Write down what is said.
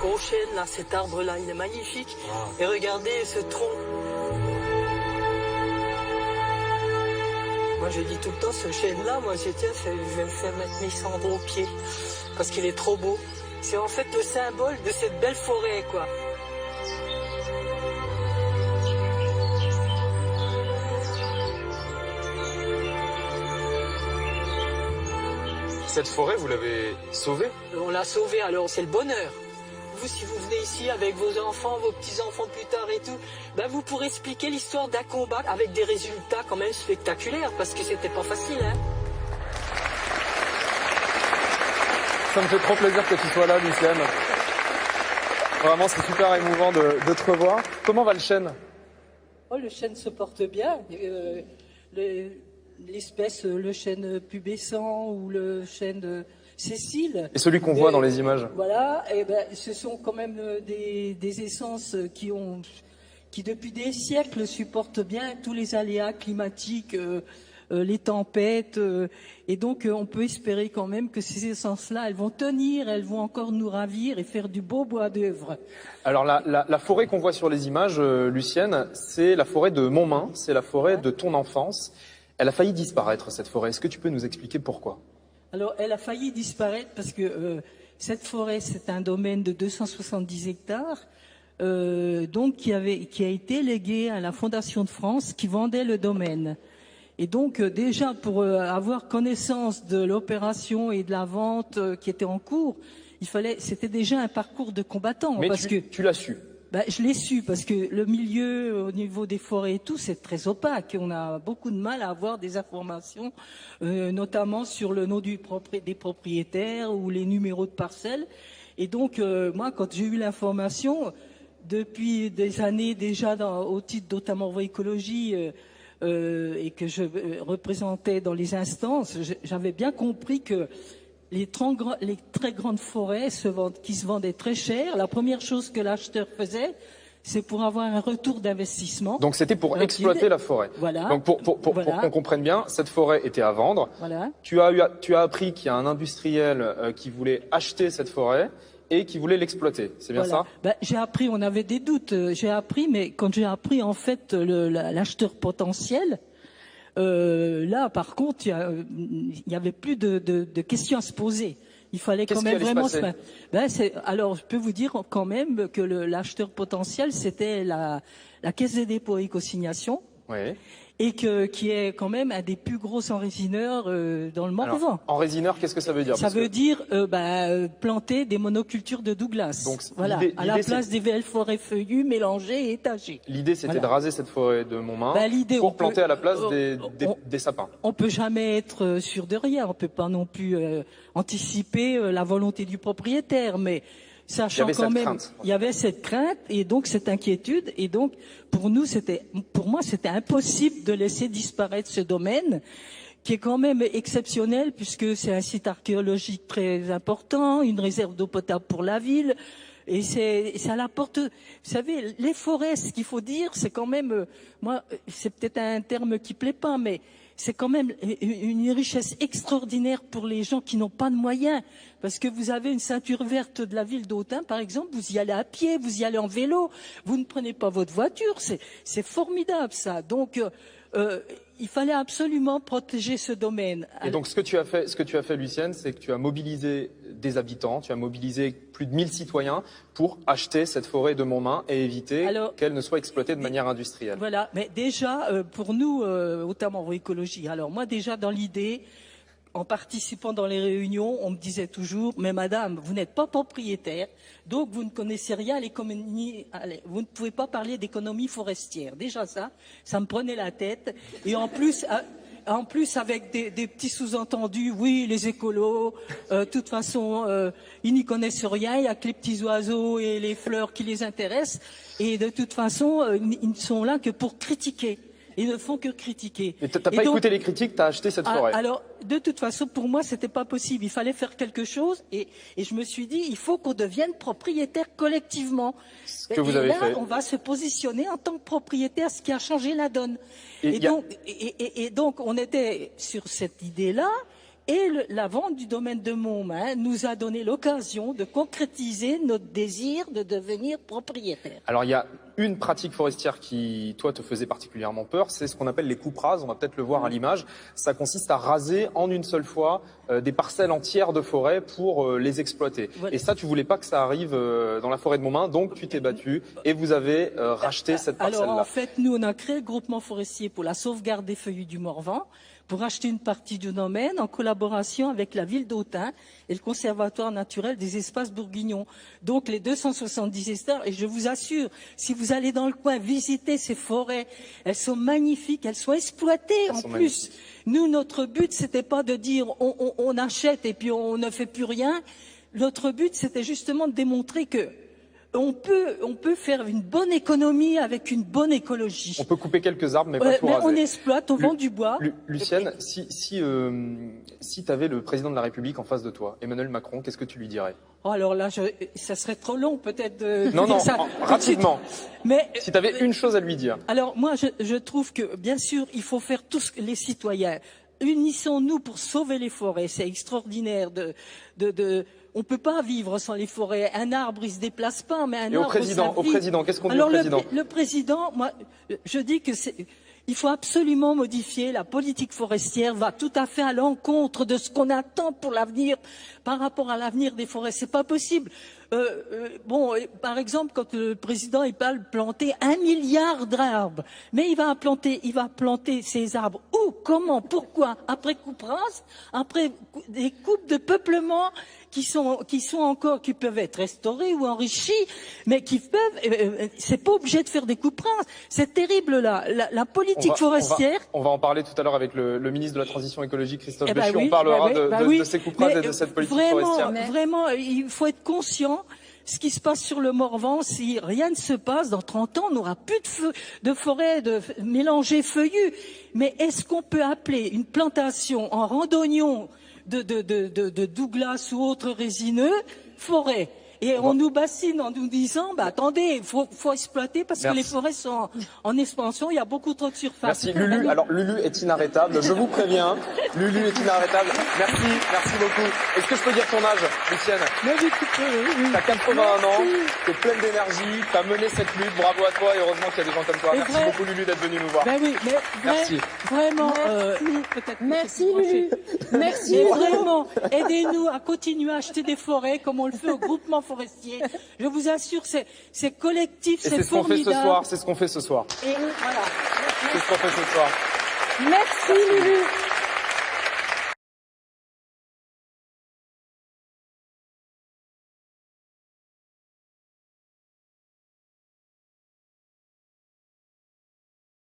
gros chêne, là, cet arbre-là, il est magnifique. Et regardez ce tronc. Moi, je dis tout le temps, ce chêne-là, moi, je vais me faire mettre mes cendres aux pieds. Parce qu'il est trop beau. C'est en fait le symbole de cette belle forêt, quoi. Cette forêt, vous l'avez sauvée? On l'a sauvée, alors c'est le bonheur. Vous, si vous venez ici avec vos enfants, vos petits-enfants plus tard et tout, ben vous pourrez expliquer l'histoire d'un combat avec des résultats quand même spectaculaires, parce que c'était pas facile, hein. Ça me fait trop plaisir que tu sois là, Lucienne. Vraiment, c'est super émouvant de te revoir. Comment va le chêne? Oh, le chêne se porte bien. L'espèce, le chêne pubescent ou le chêne Cécile. Et celui qu'on voit dans les images? Voilà, et ben, ce sont quand même des essences qui depuis des siècles supportent bien tous les aléas climatiques, les tempêtes, et donc on peut espérer quand même que ces essences-là, elles vont tenir, elles vont encore nous ravir et faire du beau bois d'œuvre. Alors la forêt qu'on voit sur les images, Lucienne, c'est la forêt de Montmain, c'est la forêt de ton enfance. Elle a failli disparaître, cette forêt. Est-ce que tu peux nous expliquer pourquoi? Alors, elle a failli disparaître parce que cette forêt, c'est un domaine de 270 hectares, donc qui a été légué à la Fondation de France qui vendait le domaine. Et donc, déjà, pour avoir connaissance de l'opération et de la vente qui était en cours, c'était déjà un parcours de combattant. Mais tu l'as su? Ben, je l'ai su parce que le milieu au niveau des forêts et tout, c'est très opaque. On a beaucoup de mal à avoir des informations, notamment sur le nom des propriétaires ou les numéros de parcelles. Et donc, moi, quand j'ai eu l'information, depuis des années déjà au titre d'Otamorvo Écologie, et que je représentais dans les instances, j'avais bien compris que les très grandes forêts qui se vendaient très cher. La première chose que l'acheteur faisait, c'est pour avoir un retour d'investissement. Donc c'était pour exploiter la forêt. Voilà. Donc pour qu'on comprenne bien, cette forêt était à vendre. Voilà. Tu as appris qu'il y a un industriel qui voulait acheter cette forêt et qui voulait l'exploiter. C'est bien ça? Ben, j'ai appris, on avait des doutes. J'ai appris, mais quand j'ai appris en fait l'acheteur potentiel, là, par contre, il y avait plus de questions à se poser. Il fallait quand même vraiment alors, je peux vous dire quand même que l'acheteur potentiel, c'était la Caisse des dépôts et consignations. Oui. Et qui est quand même un des plus gros enrésineurs dans le Morvan. Enrésineur, qu'est-ce que ça veut dire? Ça veut dire planter des monocultures de Douglas. Donc, voilà, à la place des belles forêts feuillues, mélangées et étagées. L'idée, c'était de raser cette forêt de Montmain pour planter à la place des sapins. On peut jamais être sûr de rien. On peut pas non plus anticiper la volonté du propriétaire, mais sachant quand même, il y avait cette crainte et donc cette inquiétude, et donc pour moi, c'était impossible de laisser disparaître ce domaine qui est quand même exceptionnel puisque c'est un site archéologique très important, une réserve d'eau potable pour la ville. Et ça l'apporte. Vous savez, les forêts, ce qu'il faut dire, c'est quand même, moi, c'est peut-être un terme qui plaît pas, mais c'est quand même une richesse extraordinaire pour les gens qui n'ont pas de moyens. Parce que vous avez une ceinture verte de la ville d'Autun, par exemple, vous y allez à pied, vous y allez en vélo, vous ne prenez pas votre voiture, c'est formidable ça. Donc, il fallait absolument protéger ce domaine. Et donc, ce que tu as fait, Lucienne, c'est que tu as mobilisé des habitants, tu as mobilisé plus de 1000 citoyens pour acheter cette forêt de Montmain et éviter qu'elle ne soit exploitée de manière industrielle. Voilà, mais déjà, pour nous, Otamorvo Écologie, alors moi déjà dans l'idée, en participant dans les réunions, on me disait toujours, mais madame, vous n'êtes pas propriétaire, donc vous ne connaissez rien à l'économie, vous ne pouvez pas parler d'économie forestière. Déjà ça me prenait la tête. Et en plus avec des petits sous-entendus, oui, les écolos, de toute façon, ils n'y connaissent rien, il n'y a que les petits oiseaux et les fleurs qui les intéressent. Et de toute façon, ils ne sont là que pour critiquer. Ils ne font que critiquer. Et t'as pas écouté les critiques, t'as acheté cette forêt. Alors, de toute façon, pour moi, c'était pas possible. Il fallait faire quelque chose, et je me suis dit, il faut qu'on devienne propriétaire collectivement. Ce que vous avez fait. On va se positionner en tant que propriétaire, ce qui a changé la donne. Et donc, on était sur cette idée-là. Et la vente du domaine de Montmain nous a donné l'occasion de concrétiser notre désir de devenir propriétaire. Alors il y a une pratique forestière qui, toi, te faisait particulièrement peur, c'est ce qu'on appelle les coupes rases. On va peut-être le voir à l'image. Ça consiste à raser en une seule fois des parcelles entières de forêt pour les exploiter. Voilà. Et ça, tu voulais pas que ça arrive dans la forêt de Montmain, donc tu t'es battu et vous avez racheté cette parcelle-là. Alors en fait, nous, on a créé le groupement forestier pour la sauvegarde des feuillus du Morvan, pour acheter une partie du domaine en collaboration avec la ville d'Autun et le Conservatoire naturel des espaces bourguignons. Donc les 270 hectares, et je vous assure, si vous allez dans le coin visiter ces forêts, elles sont magnifiques, elles sont exploitées en plus. Nous, notre but, c'était pas de dire on achète et puis on ne fait plus rien. Notre but, c'était justement de démontrer que on peut faire une bonne économie avec une bonne écologie. On peut couper quelques arbres, mais pas tout raser. On exploite, on vend du bois. Lucienne, si tu avais le président de la République en face de toi, Emmanuel Macron, qu'est-ce que tu lui dirais? Oh, alors là, ça serait trop long peut-être de non, dire ça rapidement. Mais si tu avais une chose à lui dire. Alors moi, je trouve que bien sûr, il faut faire tous les citoyens. Unissons-nous pour sauver les forêts. C'est extraordinaire on peut pas vivre sans les forêts. Un arbre, il se déplace pas, mais un arbre, au président, qu'est-ce qu'on dit au président? Le président, moi, je dis que il faut absolument modifier la politique forestière, va tout à fait à l'encontre de ce qu'on attend pour l'avenir, par rapport à l'avenir des forêts. C'est pas possible. Par exemple, quand le président il parle de planter 1 milliard d'arbres, mais il va planter ces arbres où, comment, pourquoi? Après coupe rase, après des coupes de peuplement qui peuvent être restaurées ou enrichies, mais qui peuvent. C'est pas obligé de faire des coupes rases. C'est terrible là. La politique forestière. On va en parler tout à l'heure avec le ministre de la Transition écologique, Christophe Béchu. On parlera de ces coupes rases et de cette politique forestière. Vraiment, il faut être conscient. Ce qui se passe sur le Morvan, si rien ne se passe, dans 30 ans, on n'aura plus de forêt mélangée feuillue. Mais est-ce qu'on peut appeler une plantation en randonnion de Douglas ou autres résineux forêt? Et on nous bassine en nous disant, attendez, faut exploiter parce que les forêts sont en expansion, il y a beaucoup trop de surface. Merci Lulu. Alors Lulu est inarrêtable, je vous préviens. Lulu est inarrêtable. Merci beaucoup. Est-ce que je peux dire ton âge, Lucienne? T'as 81 ans, t'es pleine d'énergie, t'as mené cette lutte, bravo à toi et heureusement qu'il y a des gens comme toi. Merci beaucoup Lulu d'être venue nous voir. Merci. Vraiment. Merci Lulu. Merci. Et vraiment, aidez-nous à continuer à acheter des forêts comme on le fait au groupement forestier. Je vous assure, c'est collectif, c'est formidable. C'est ce qu'on fait ce soir. Et voilà. C'est ce qu'on fait ce soir. Merci Lulu.